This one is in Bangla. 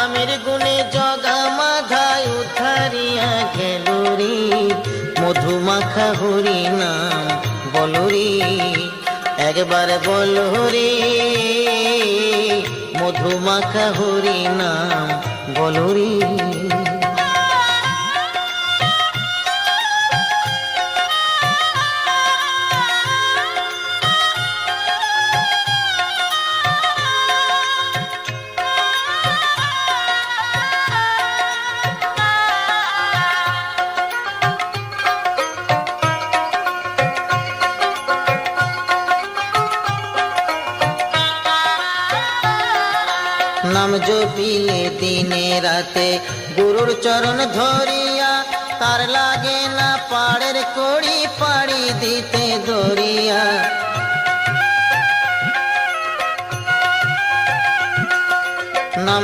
নামের গুণে জগা মাধায় উদ্ধারিয়া গেল রে। মধুমাখা হরি নাম বলো রে, একবার বলো রে। মধুমাখা হরি নাম বলো রে। নাম জপিলে দিনে রাতে গুরুর চরণ ধরিয়া, তার লাগে না পাড়ের কড়ি পাড়ি দিতে দরিয়া। নাম